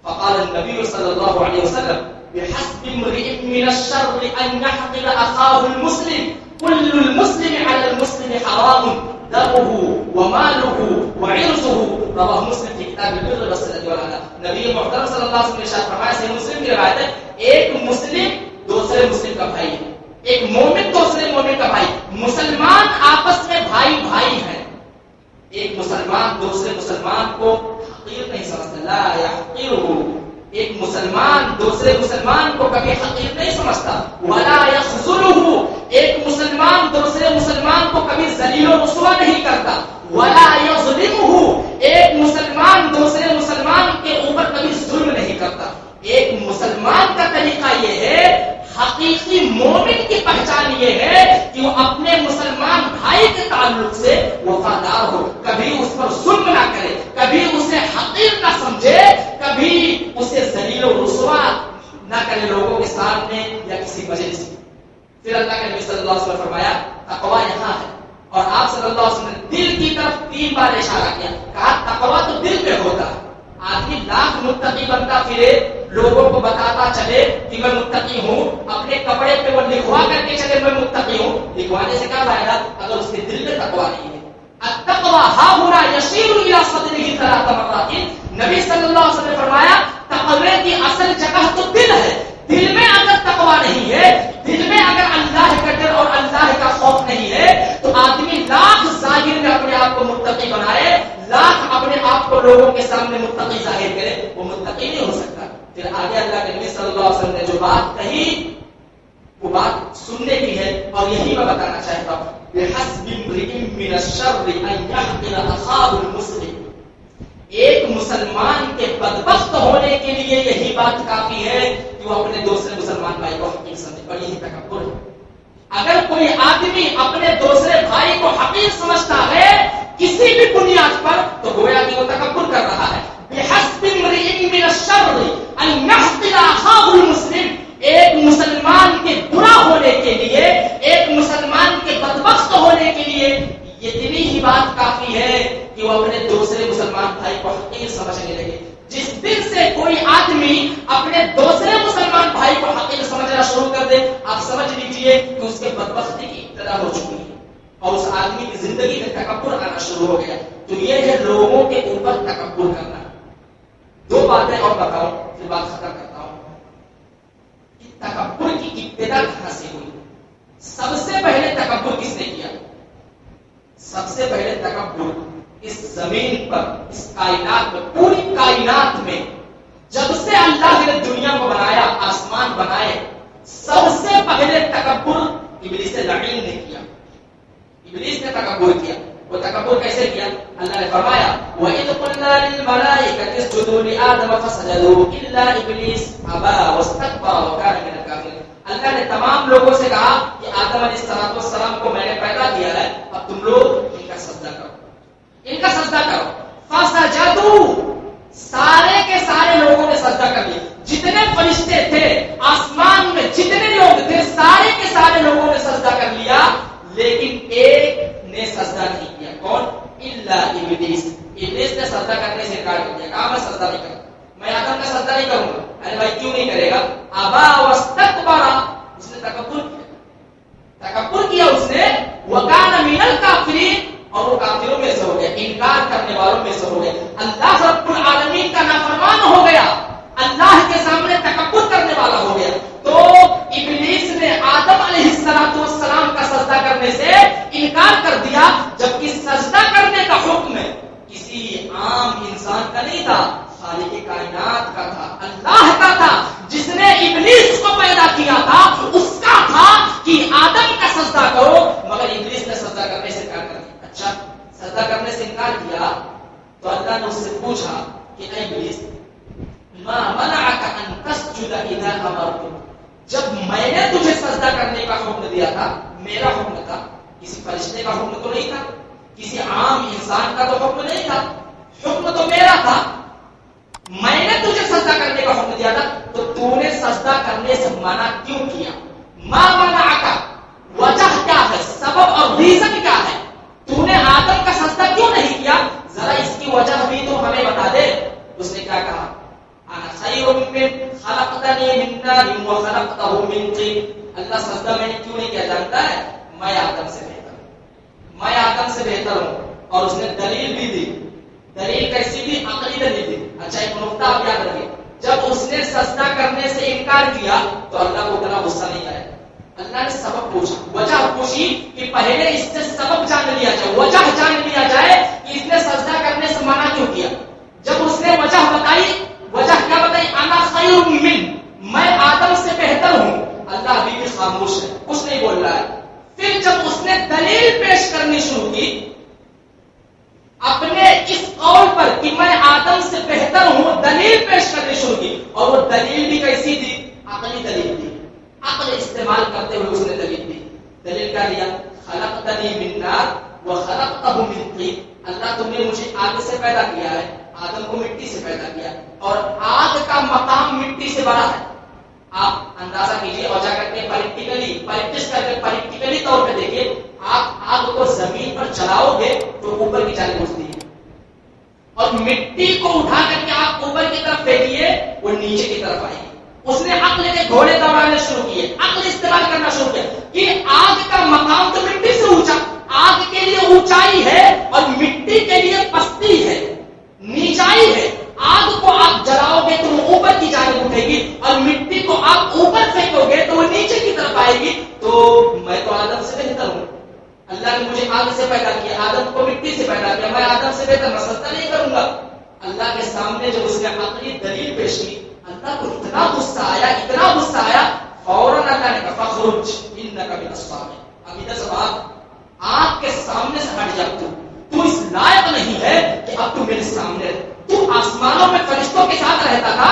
فقال النبي صلى الله عليه وسلم بحسب امرئ من الشر ان يحقر اخاه المسلم كل المسلم على المسلم حرام دمه وماله وعرضه. رواه مسلم کی کتاب البر والصلة والعدل. نبی محترم صلی اللہ علیہ وسلم نے ارشاد فرمایا، صحیح مسلم کی روایت ہے، ایک مسلم دوسرے مسلم کا بھائی ہے، ایک مومن دوسرے مومن کا بھائی. مسلمان آپس میں بھائی بھائی ہیں. ایک مسلمان دوسرے مسلمان کو حقیر نہیں سمجھتا، لا یحقرہ. ایک مسلمان دوسرے مسلمان کو کبھی حقیر نہیں سمجھتا. ولا یخذلہ، ایک مسلمان دوسرے مسلمان کو کبھی ذلیل و رسوا نہیں کرتا. ولا یظلمہ، ایک مسلمان دوسرے مسلمان کے اوپر کبھی ظلم نہیں کرتا. ایک مسلمان کا طریقہ یہ ہے، حقیقی مومن کی پہچان یہ ہے کہ وہ اپنے مسلمان بھائی کے تعلق سے وفادار ہو، کبھی اس پر ظلم نہ کرے، کبھی اسے حقیر نہ سمجھے، کبھی اسے ذلیل و رسوا نہ کرے لوگوں کے سامنے یا کسی وجہ سے. پھر اللہ کے نبی صلی اللہ علیہ وسلم نے فرمایا تقویٰ یہاں ہے. اور آپ صلی اللہ علیہ وسلم نے دل کی طرف 3 بار اشارہ کیا، کہا تقویٰ تو دل میں ہوتا ہے. آدمی لاکھ متقی بنتا پھرے، لوگوں کو بتاتا چلے کہ میں متقی ہوں، اپنے کپڑے پہ وہ لکھوا کر کے چلے میں متقی ہوں، لکھوانے سے کیا فائدہ اگر اس کے دل میں تقویٰ نہیں ہے. التقویٰ ہا ہنا یشیر الی صدرہ 3 مرات. نبی صلی اللہ علیہ وسلم نے فرمایا تقوی کی اصل جگہ تو دل ہے. دل میں اگر تقویٰ نہیں ہے، دل میں اگر اللہ کا ڈر اور اللہ کا خوف نہیں ہے، تو آدمی لاکھ ظاہر میں اپنے آپ کو متقی بنائے، لاکھ اپنے آپ کو لوگوں کے سامنے متقی ظاہر کرے، وہ متقی نہیں ہو سکتا. پھر آگے اللہ کے نبی صلی اللہ علیہ وسلم نے جو بات کہی وہ بات سننے کی ہے اور یہی میں بتانا چاہتا ہوں. بحسب امرئ من الشر ان يحقر اخاه المسلم. ایک مسلمان کے بدبخت ہونے کے لیے یہی بات کافی ہے کہ وہ اپنے دوسرے مسلمان بھائی کو حقیر سمجھے، اور یہی تکبر ہے. اگر کوئی آدمی اپنے دوسرے بھائی کو حقیر سمجھتا ہے کسی بھی بنیاد پر تو گویا کہ وہ تکبر کر رہا ہے. بحسب امرئ من الشر ان يحقر اخاه المسلم. ایک مسلمان کے برا ہونے کے لیے، ایک مسلمان کے بدبخت ہونے کے لیے اتنی ہی بات کافی ہے کہ وہ اپنے دوسرے مسلمان بھائی کو حقیر سمجھنے لگے. جس دن سے کوئی آدمی اپنے دوسرے مسلمان بھائی کو حقیر سمجھنا شروع کر دے، آپ سمجھ لیجئے کہ اس کے بدبختی کی ابتدا ہو چکی ہے اور اس آدمی کی زندگی میں تکبر آنا شروع ہو گیا. تو یہ ہے لوگوں کے اوپر تکبر کرنا. دو باتیں اور بتاؤں پھر بات ختم کرتا ہوں کہ تکبر کی ابتدا کہاں سے ہوئی. سب سے پہلے تکبر کس نے کیا؟ سب سے پہلے تکبر اس زمین پر، اس کائنات میں، پوری کائنات میں جب سے اللہ نے دنیا کو بنایا، آسمان بنائے، سب سے پہلے تکبر ابلیس لعین نے کیا. ابلیس نے تکبر کیا. وہ تکبر کیسے کیا؟ اللہ نے فرمایا وَإِذْ قُلْنَا لِلْمَلَائِكَةِ اسْجُدُوا لِآدَمَ فَسَجَدُوا إِلَّا إِبْلِيسَ أَبَىٰ وَاسْتَكْبَرَ وَكَانَ مِنَ الْكَافِرِينَ. اللہ نے تمام لوگوں سے کہا کہ آدم علیہ السلام کو میں نے پیدا کیا ہے، اب تم لوگ ان کا سجدہ کرو، ان کا سجدہ کرو. فَسَجَدُوا، سارے کے سارے لوگوں نے سجدہ کر لیا. جتنے فرشتے تھے آسمان میں، جتنے لوگ تھے، سارے کے سارے لوگوں نے سجدہ کر لیا، لیکن ایک نے سجدہ نہیں کیا. کون؟ الا ابلیس. ابلیس نے سجدہ کرنے سے انکار کر دیا. کہا میں سجدہ نہیں کروں، میں آدم کا سجدہ نہیں کروں گا. ارے بھائی کیوں نہیں کرے گا؟ ابا واستکبر، اس نے تکبر کیا. تکبر کیا اس نے. وکان من الکافرین، اور وہ کافروں میں سے ہو گیا، انکار کرنے والوں میں سے ہو گیا. اللہ رب العالمین کا نافرمان ہو گیا، اللہ کے سامنے تکبر کرنے والا ہو گیا. تو ابلیس نے آدم علیہ السلام کا سجدہ کرنے سے انکار کر دیا، جبکہ سجدہ کرنے کا حکم کسی عام انسان کا نہیں تھا، خالق کائنات کا تھا، اللہ کا تھا، جس نے ابلیس کو پیدا کیا تھا. اس کا تھا کہ آدم کا سجدہ کرو، مگر ابلیس نے سجدہ کرنے سے انکار کر دیا. اچھا، سجدہ کرنے سے انکار کیا تو اللہ نے اس سے پوچھا کہ اے ابلیس ما منعك ان تسجد اذا امرتك، جب میں نے تجھے سجدہ کرنے کا حکم دیا تھا، میرا حکم تھا، کسی فرشتے کا حکم تو نہیں تھا، کسی عام انسان کا تو حکم نہیں تھا، حکم تو میرا تھا، میں نے تجھے سجدہ کرنے کا حکم دیا تھا، تو تو نے سجدہ کرنے سے منع کیوں کیا؟ ما منعك، وجہ کیا ہے، سبب اور ریزن کیا ہے؟ تو نے آدم کا سجدہ کیوں نہیں کیا؟ ذرا اس کی وجہ بھی تو ہمیں بتا دے. اس نے کیا کہا؟ انا خیر من خلقتنی من نار وخلقته من طین. اللہ سجدہ میں نے کیوں نہیں کیا جانتا ہے؟ میں آدم سے بہتر ہوں، میں آدم سے بہتر ہوں. اور اس نے دلیل بھی دی. دلیل کیسی دی؟ عقلی دلیل دی. اچھا ایک نقطہ آپ یاد رکھیں، جب اس نے سجدہ کرنے سے انکار کیا تو اللہ کو اتنا غصہ نہیں آیا. اللہ نے سبب پوچھا، وجہ پوچھی کہ پہلے اس سے سبب جان لیا جائے، وجہ جان لیا جائے کہ اس نے سجدہ کرنے سے منع کیوں کیا. جب اس نے وجہ بتائی، وجہ کیا بتائی؟ انا خیر من، میں آدم سے بہتر ہوں. اللہ ابھی بھی خاموش ہے، کچھ نہیں بول رہا ہے. پھر جب اس نے دلیل پیش کرنی شروع کی اپنے اس قول پر کہ میں آدم سے بہتر ہوں، دلیل پیش کرنی شروع کی. اور وہ دلیل بھی کیسی تھی؟ عقلی دلیل تھی. عقل استعمال کرتے ہوئے اس نے دلیل دی. دلیل کیا دیا؟ خلقتنی من نار وخلقته من طین. اللہ تم نے مجھے آگ سے پیدا کیا ہے، آدم کو مٹی سے پیدا کیا، اور آگ کا مقام مٹی سے بڑا ہے. آپ اندازہ کیجیے اور جا کر کے پریکٹیکلی طور پہ دیکھیے، آپ آگ کو زمین پر چلاؤ گے تو اوپر کی جانب اٹھتی ہے، اور مٹی کو اٹھا کر کے آپ اوپر کی طرف پھینکیے وہ نیچے کی طرف آئے گی. اس نے عقل کے گھوڑے دوڑانے شروع کیے، عقل استعمال کرنا شروع کیا کہ آگ کا مقام تو مٹی سے اونچا، آگ کے لیے اونچائی ہے اور مٹی کے لیے پستی ہے، نیچائی ہے. آگ کو آپ جلاؤ گے تو وہ اوپر کی جانب اٹھے گی، اور مٹی کو آپ اوپر پھینکو گے تو وہ نیچے کی طرف آئے گی. تو میں تو آدم سے بہتر ہوں، اللہ نے مجھے آگ سے پیدا کیا، آدم کو مٹی سے پیدا کیا، میں آدم سے بہتر، میں سجدہ نہیں کروں گا. اللہ کے سامنے جب اس نے عقلی دلیل پیش کی، اللہ کو اتنا غصہ آیا، اتنا غصہ آیا، فوراً اللہ نے کہا فخرج انک من الصاغرین. اب ادھر سے بات، آگ کے سامنے سے ہٹ جا، تو اس لائق نہیں ہے کہ اب تو میرے سامنے رہے. تو آسمانوں میں فرشتوں کے ساتھ رہتا تھا،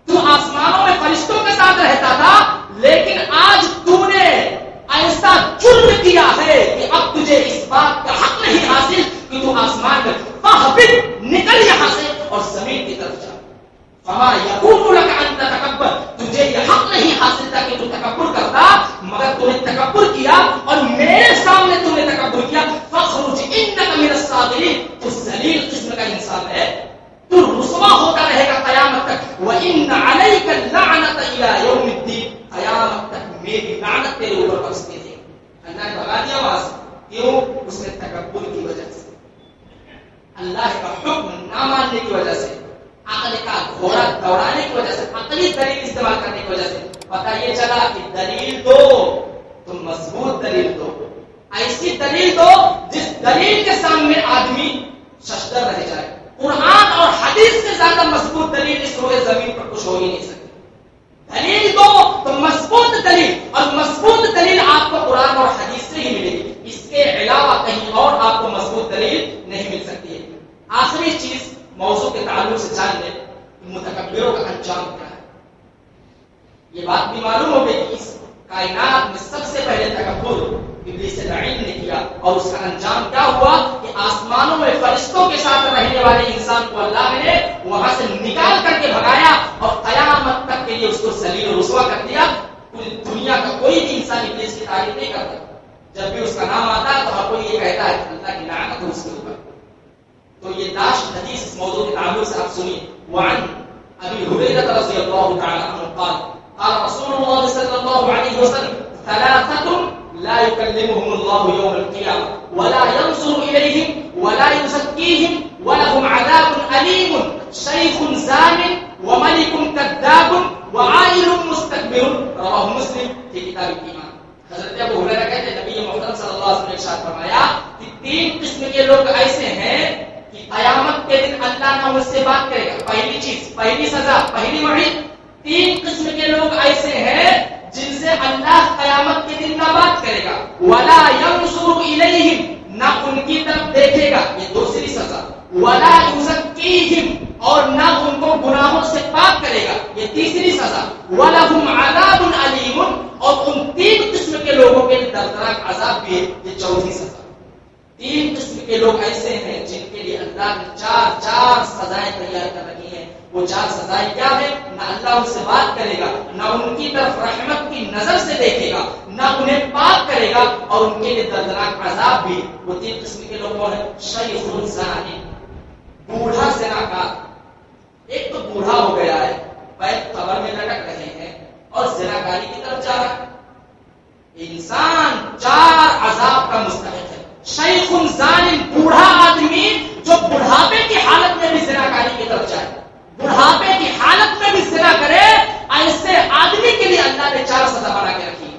تو آسمانوں میں فرشتوں کے ساتھ رہتا تھا، لیکن آج تو نے ایسا جرم کیا ہے کہ اب تجھے اس بات کا حق نہیں حاصل کہ تو آسمان میں فاہبط، نکل یہاں سے اور زمین کی طرف جا. فما یکون لک ان تتکبر، تجھے یہ حق نہیں حاصل تھا کہ تو تکبر کرتا، مگر تو نے تکبر کیا اور میرے سامنے تو نے تکبر کیا. فخرج انک من الصاغرین، تو ذلیل قسم کا انسان ہے، تو رسوا ہوتا رہے گا قیامت تک. وان علیک اللعنۃ الی یوم الدین، قیامت تک میری لعنت تیرے اوپر برستی ہے. اللہ نے بتا دیا وہاں سے کیوں؟ اس میں تکبر کی وجہ سے، اللہ کا حکم نہ ماننے کی وجہ سے، عقل کا گھوڑا دوڑانے کی وجہ سے، عقلی دلیل استعمال کرنے کی وجہ سے پتہ یہ چلا کہ دلیل دو تو مضبوط دلیل دو، ایسی دلیل دو جس دلیل کے سامنے آدمی ششدر رہ جائے۔ قرآن اور حدیث سے زیادہ مضبوط دلیل اس روئے زمین پر کچھ ہو ہی نہیں سکتی۔ دلیل دو تو مضبوط دلیل، اور مضبوط دلیل آپ کو قرآن اور حدیث سے ہی ملے گی، اس کے علاوہ کہیں اور آپ کو مضبوط دلیل نہیں مل سکتی ہے۔ آخری چیز موضوع کے تعلق سے جان لیں کہ متکبروں کا انجام کیا ہے۔ یہ بات بھی معلوم ہو گئی کہ اس کائنات میں سب سے پہلے تکبر ابلیس لعین نے کیا، اور اس کا انجام کیا ہوا کہ آسمانوں میں فرشتوں کے ساتھ رہنے والے انسان کو اللہ نے وہاں سے نکال کر کے بھگایا اور قیامت تک کے لیے اس کو ذلیل و رسوا کر دیا۔ پوری دنیا کا کوئی بھی انسان ابلیس کی تعریف نہیں کرتا، جب بھی اس کا نام آتا ہے تو ہر کوئی یہ کہتا ہے کہ اللہ کی لعنت ہو اس کے اوپر۔ تو یہ داشت حدیث اس موضوع کے تعلق سے آپ سنیے۔ وعن ابی ہریرہ رضی اللہ تعالی عنہ قال قال رسول اللہ صلی اللہ علیہ وسلم ثلاثة لا يكلمهم الله يوم القيامة ولا ينظر إليهم ولا يزكيهم ولهم عذاب أليم شيخ زان وملك كذاب وعائل مستكبر رواه مسلم في كتاب الإيمان۔ حضرت ابو ہریرہ کہتے ہیں نبی محترم صلی اللہ علیہ وسلم نے ارشاد فرمایا کہ تین قسم کے لوگ ایسے ہیں کہ قیامت کے دن اللہ نہ ان سے بات کرے گا۔ پہلی چیز، پہلی سزا، پہلی وعید، تین قسم کے لوگ ایسے ہیں جن سے اللہ قیامت کے دن نہ بات کرے گا، ولا ينظر الیہم، نہ ان کی طرف دیکھے گا، یہ دوسری سزا، ولا یزکیہم، اور نہ ان کو گناہوں سے پاک کرے گا، یہ تیسری سزا، ولہم عذاب علیم، اور ان تین قسم کے لوگوں کے لیے دردناک عذاب بھی ہے، یہ چوتھی سزا۔ تین قسم کے لوگ ایسے ہیں جن کے لیے اللہ نے چار سزائیں تیار کر رکھی ہیں۔ وہ چار سزائیں کیا ہے؟ نہ اللہ ان سے بات کرے گا، نہ ان کی طرف رحمت کی نظر سے دیکھے گا، نہ انہیں پاک کرے گا، اور ان کے لیے دردناک عذاب بھی۔ وہ تین قسم کے لوگ کون ہیں؟ شیخ زانی، بوڑھا زناکار۔ ایک تو بوڑھا ہو گیا ہے، پیر قبر میں لٹک رہے ہیں اور زناکاری کی طرف جا رہا ہے۔ انسان چار عذاب کا مستحق ہے۔ شیخ زانی، بوڑھا آدمی جو بڑھاپے کی حالت میں بھی زناکاری کی طرف جائے، بڑھاپے کی حالت میں بھی زنا کرے، ایسے آدمی کے لیے اللہ نے چار سزا بنا کے رکھی ہے۔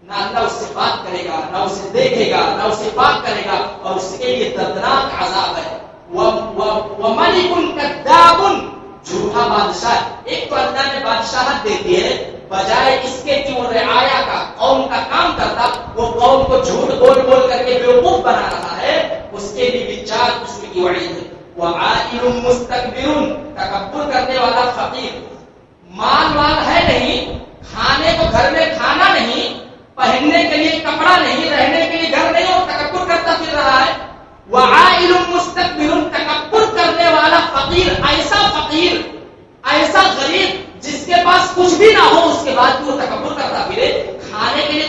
نہ اللہ اس سے بات کرے گا، نہ اسے دیکھے گا، نہ اسے پاک کرے گا، اور اس کے لیے دردناک عذاب ہے۔ وَمَلِكٌ كَذَّابٌ، جھوٹا بادشاہ۔ ایک تو اللہ نے بادشاہت دے دی ہے، بجائے اس کے کہ وہ رعایا کا، قوم کا کام کرتا، وہ قوم کو جھوٹ بول بول کر کے بیوقوف بنا رہا ہے، اس کے لیے بھی چار قسم کی وعید ہے۔ وعائل مستکبر، تکبر کرنے والا فقیر، مال ہے نہیں، کھانے کو گھر میں کھانا نہیں، پہننے کے لیے کپڑا نہیں، رہنے کے لیے گھر نہیں، اور تکبر کرتا پھر رہا ہے۔ وعائل مستکبر، تکبر کرنے والا فقیر، ایسا غریب جس کے پاس کچھ بھی نہ ہو، اس کے بعد بھی وہ تکبر کرتا پھرے، کھانے کے لیے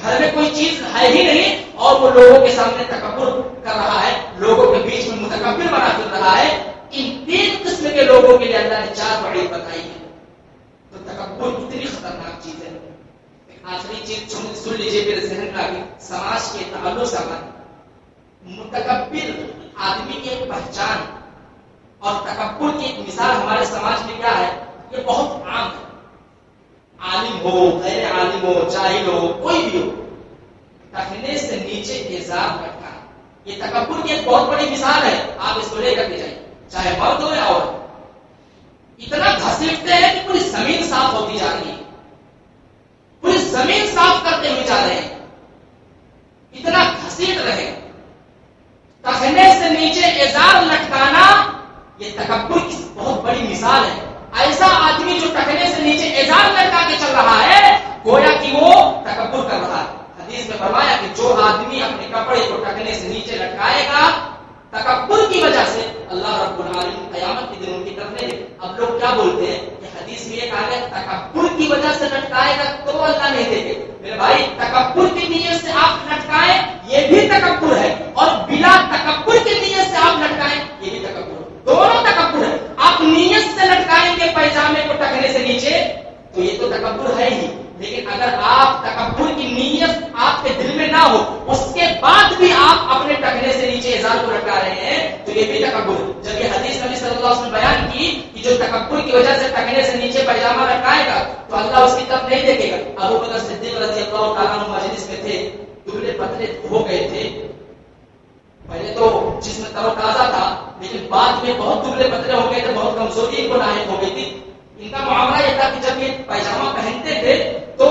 گھر میں کوئی چیز ہے ہی نہیں، اور وہ لوگوں کے سامنے تکبر کر رہا ہے، لوگوں کے بیچ میں متکبر بنا پھر رہا ہے۔ ان تین قسم کے لوگوں کے لیے اللہ نے چار وعید بتائی ہے۔ تو تکبر کتنی خطرناک چیز ہے۔ آخری چیز سن لیجیے میرے ذہن میں آگے، سماج کے تعلق سے متکبر آدمی کی ایک پہچان اور تکبر کی ایک مثال ہمارے سماج میں کیا ہے؟ یہ بہت عام ہے۔ عالم ہو، غیر عالم ہو، جاہل ہو، کوئی بھی ہو، ٹخنے سے نیچے ازار رکھنا، یہ تکبر کی ایک بہت بڑی مثال ہے۔ آپ اس کو لے کر کے جائیں، چاہے مرد ہو یا عورت، اتنا گھسیٹتے ہیں کہ پوری زمین صاف ہوتی جا رہی ہے، پوری زمین صاف کرتے ہوئے جا رہے ہیں، اتنا گھسیٹ رہے ہیں۔ ٹخنے سے نیچے ازار لٹکانا یہ تکبر کی بہت بڑی مثال ہے۔ ایسا آدمی جو ٹخنے سے نیچے ازار لٹکا کے چل رہا ہے، گویا کہ وہ تکبر کر رہا ہے۔ حدیث میں فرمایا کہ جو آدمی اپنے کپڑے کو ٹخنے سے نیچے لٹکائے گا تکبر کی وجہ سے، اللہ رب العالمین قیامت کے دن ان کی طرف نہیں دے۔ اب لوگ کیا بولتے ہیں کہ حدیث میں یہ کہا گیا تکبر کی وجہ سے لٹکائے گا تو اللہ نہیں دے گے۔ میرے بھائی، تکبر کی نیت سے آپ لٹکائیں یہ بھی تکبر ہے، اور بلا تکبر کی نیت سے آپ لٹکائیں یہ بھی تکبر ہے، دونوں تکبر ہے۔ آپ نیت سے لٹکائیں گے پیجامے کو ٹخنے سے نیچے تو یہ تو تکبر ہے ہی، لیکن اگر آپ تکبر کی نیت آپ کے دل میں نہ ہو، اس کے بھی تکبر ہے۔ جب یہ حدیث نبی صلی اللہ علیہ وسلم بیان کی کہ جو تکبر کی وجہ سے ٹکنے سے نیچے پائجامہ لٹکائے گا تو اللہ اس کی طرف نہیں دیکھے گا۔ ابو بکر صدیق رضی اللہ تعالیٰ عنہ مجلس میں تھے، دبلے پتلے ہو گئے تھے، پہلے تو جسم تر و تازہ تھا لیکن بعد میں بہت دبلے پتلے ہو گئے تھے، بہت کمزوری ان کو لاحق ہو گئی تھی۔ ان کا معاملہ یہ تھا کہ جب یہ پائجامہ پہنتے تھے تو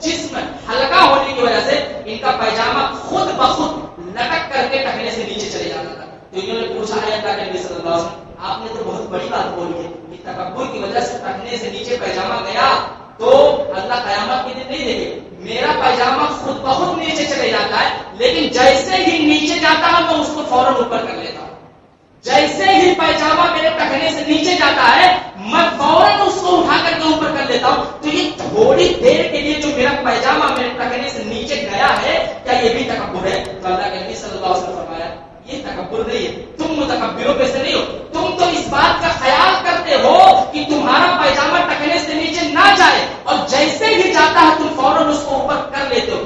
جسم ہلکا ہونے کی وجہ سے ان کا پائجامہ خود بخود لٹک کر کے ٹکنے سے نیچے چلے جاتا تھا۔ تو انہوں نے پوچھا ہے اللہ کے نبی صلی اللہ علیہ وسلم، آپ نے تو بہت بڑی بات بولی ہے کہ تکبر کی وجہ سے ٹکنے سے نیچے پائجامہ گیا تو اللہ قیامت کے دن نہیں دیکھے، میرا پائجامہ خود بخود نیچے چلے جاتا ہے لیکن جیسے ہی نیچے جاتا ہے میں اس کو فوراً اوپر کر لیتا ہوں۔ جیسے ہی پائجامہ میرے ٹکنے سے نیچے جاتا ہے میں فوراً اس کو اٹھا کر کے اوپر کر لیتا ہوں۔ تو یہ تھوڑی دیر کے لیے جو میرا پائجامہ میرے ٹکنے سے نیچے گیا ہے کیا یہ بھی تکبر ہے؟ تو اللہ کے نبی صلی اللہ علیہ وسلم فرمایا یہ تکبر نہیں ہے، تم متکبروں میں سے نہیں ہو، تم تو اس بات کا خیال کرتے ہو کہ تمہارا پائجامہ ٹکنے سے نیچے نہ جائے اور جیسے ہی جاتا ہے تم فوراً اس کو اوپر کر لیتے ہو۔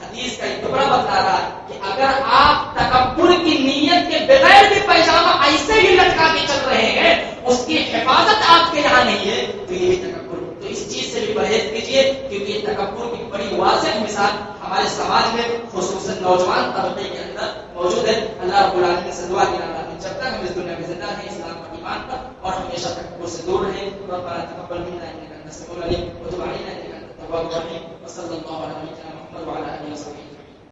حدیث کا ایک ٹکڑا بتا رہا ہے کہ اگر آپ تکبر کی نیت کے بغیر بھی پائجامہ ایسے ہی لٹکا کے چل رہے ہیں، اس کی حفاظت آپ کے یہاں نہیں ہے تو یہ بھی تکبر۔ تو اس چیز سے بھی پرہیز کیجیے کیونکہ یہ تکبر کی بڑی واضح مثال ہمارے سماج میں خصوصاً نوجوان طبقے کے اندر موجود ہے۔ اللہ رب العالمین سے دعا کی جب تک ہم اس دنیا میں زندہ ہیں اسلام اور ایمان پر اور ہمیشہ تکبر سے دور رہیں۔ ربنا تقبل منا انك انت السميع العليم وتب علينا انك انت التواب الرحيم وصلى الله على نبينا محمد وعلى اله وصحبه